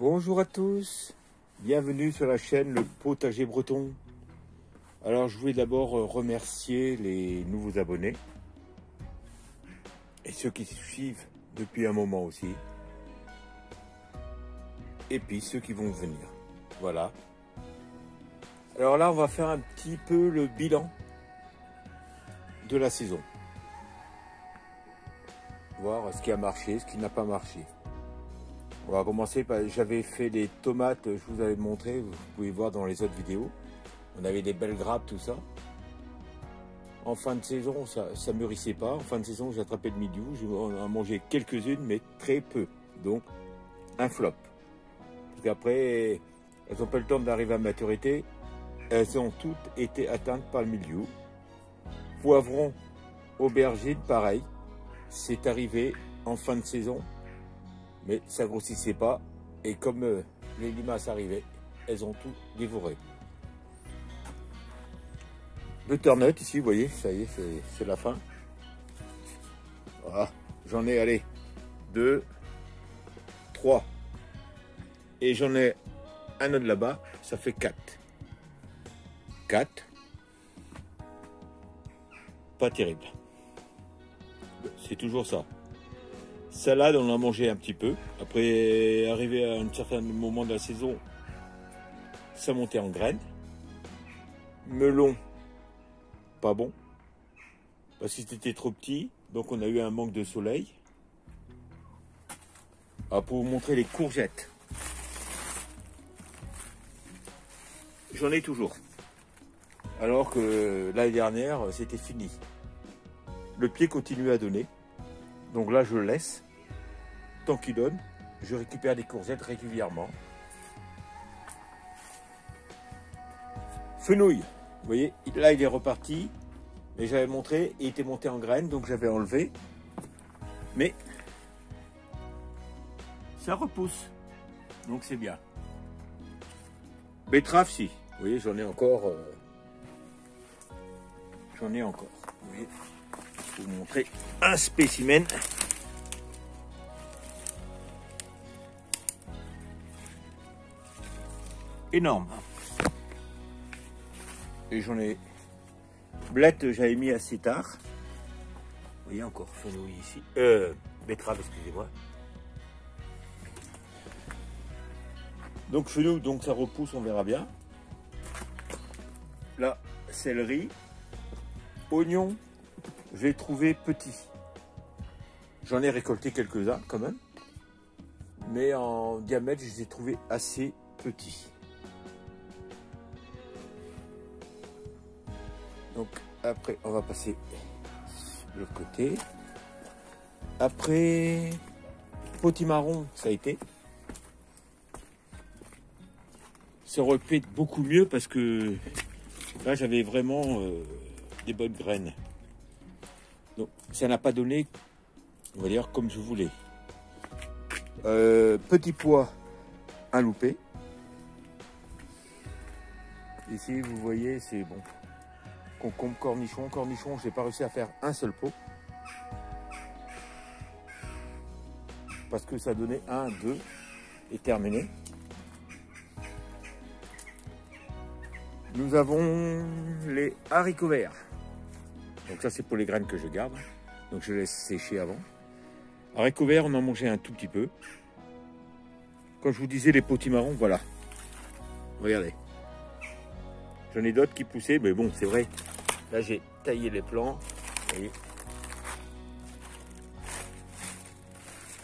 Bonjour à tous, bienvenue sur la chaîne Le Potager Breton. Alors je voulais d'abord remercier les nouveaux abonnés et ceux qui suivent depuis un moment aussi, et puis ceux qui vont venir. Voilà. Alors là on va faire un petit peu le bilan de la saison. Voir ce qui a marché, ce qui n'a pas marché. On va commencer par, j'avais fait des tomates, je vous avais montré, vous pouvez voir dans les autres vidéos. On avait des belles grappes, tout ça. En fin de saison, ça mûrissait pas. En fin de saison, j'ai attrapé le mildiou. J'en ai mangé quelques-unes, mais très peu. Donc, un flop. Parce qu'après, elles n'ont pas le temps d'arriver à maturité. Elles ont toutes été atteintes par le mildiou. Poivrons, aubergines, pareil. C'est arrivé en fin de saison. Mais ça grossissait pas. Et comme les limaces arrivaient, elles ont tout dévoré. Butternut ici, vous voyez, ça y est, c'est la fin. Voilà, j'en ai, allez, 2, 3. Et j'en ai un autre là-bas, ça fait 4. 4. Pas terrible. C'est toujours ça. Salade, on a mangé un petit peu. Après, arrivé à un certain moment de la saison, ça montait en graines. Melon, pas bon. Parce que c'était trop petit. Donc on a eu un manque de soleil. Alors pour vous montrer les courgettes. J'en ai toujours. Alors que l'année dernière, c'était fini. Le pied continue à donner. Donc là, je le laisse. Tant qu'il donne, je récupère des courgettes régulièrement. Fenouil, vous voyez, là il est reparti. Mais j'avais montré, il était monté en graines, donc j'avais enlevé. Mais ça repousse, donc c'est bien. Betterave, si. Vous voyez, j'en ai encore. J'en ai encore. Vous voyez, je vais vous montrer un spécimen. Énorme. Et j'en ai. Blette, j'avais mis assez tard. Vous voyez encore fenouil ici. Betterave, excusez-moi. Donc fenouil, donc ça repousse, on verra bien. Là, céleri. Oignon, je l'ai trouvé petit. J'en ai récolté quelques-uns quand même. Mais en diamètre, je les ai trouvés assez petits. Donc après, on va passer de l'autre côté. Après, potimarron, ça a été. Ça aurait pu être beaucoup mieux parce que là, j'avais vraiment des bonnes graines. Donc, ça n'a pas donné, on va dire, comme je voulais. Petit pois, un loupé. Ici, vous voyez, c'est bon. Concombre, cornichon. Cornichon, j'ai pas réussi à faire un seul pot. Parce que ça donnait 1, 2 et terminé. Nous avons les haricots verts. Donc ça, c'est pour les graines que je garde. Donc je laisse sécher avant. Haricots verts, on en mangeait un tout petit peu. Quand je vous disais les potimarrons, voilà. Regardez. J'en ai d'autres qui poussaient, mais bon, c'est vrai. Là, j'ai taillé les plants. Vous voyez.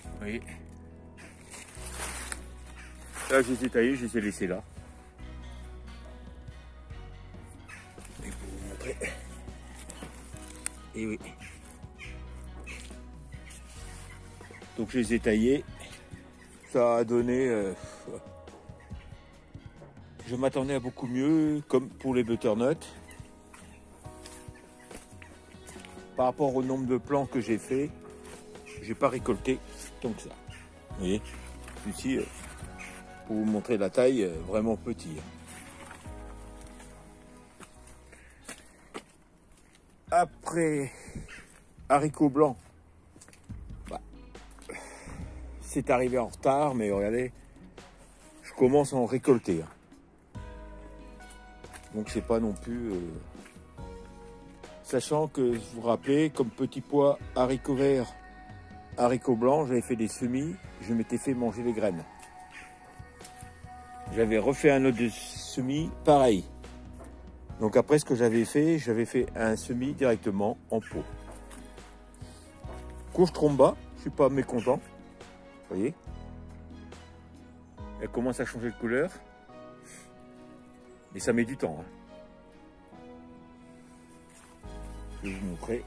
Vous voyez. Là, je les ai taillés, je les ai laissés là. Et pour vous montrer. Et oui. Donc, je les ai taillés. Ça a donné... je m'attendais à beaucoup mieux, comme pour les butternuts. Par rapport au nombre de plants que j'ai fait, j'ai pas récolté tant que ça. Vous voyez, ici, pour vous montrer la taille, vraiment petit. Après, haricots blancs. Bah, c'est arrivé en retard, mais regardez, je commence à en récolter. Donc c'est pas non plus... Sachant que, vous vous rappelez, comme petit pois, haricots verts, haricots blancs, j'avais fait des semis, je m'étais fait manger les graines. J'avais refait un autre de semis, pareil. Donc après ce que j'avais fait un semis directement en pot. Courge tromba, je suis pas mécontent. Vous voyez, elle commence à changer de couleur. Mais ça met du temps. Je vais vous montrer.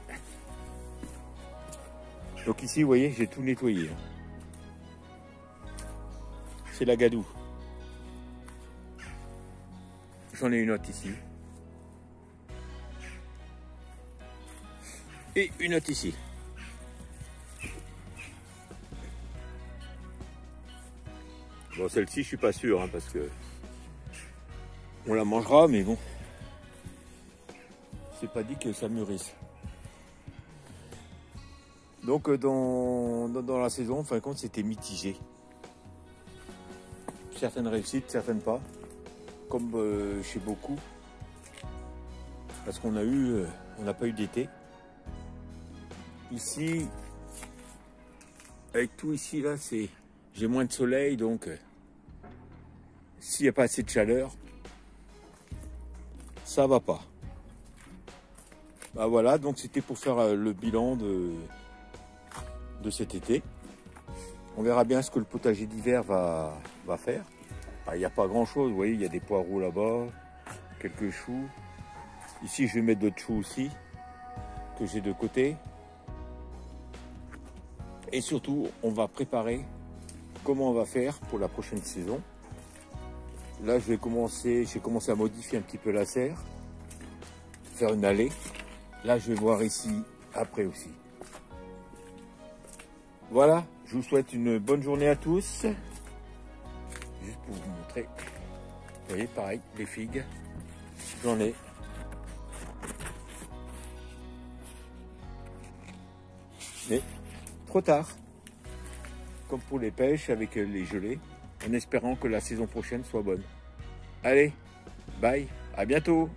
Donc ici, vous voyez, j'ai tout nettoyé. C'est la gadoue. J'en ai une autre ici. Et une autre ici. Bon, celle-ci, je suis pas sûr, hein, parce que on la mangera, mais bon, c'est pas dit que ça mûrisse. Donc dans la saison, en fin de compte, c'était mitigé. Certaines réussites, certaines pas, comme chez beaucoup, parce qu'on n'a pas eu d'été. Ici, avec tout ici là, j'ai moins de soleil, donc s'il n'y a pas assez de chaleur, ça va pas. Bah voilà, donc c'était pour faire le bilan de cet été. On verra bien ce que le potager d'hiver va faire. Il n'y a pas grand chose, vous voyez, il y a des poireaux là-bas, quelques choux. Ici, je vais mettre d'autres choux aussi, que j'ai de côté. Et surtout, on va préparer comment on va faire pour la prochaine saison. Là, j'ai commencé à modifier un petit peu la serre, faire une allée. Là, je vais voir ici après aussi. Voilà, je vous souhaite une bonne journée à tous. Juste pour vous montrer. Vous voyez, pareil, les figues, j'en ai. Mais trop tard, comme pour les pêches avec les gelées, en espérant que la saison prochaine soit bonne. Allez, bye, à bientôt.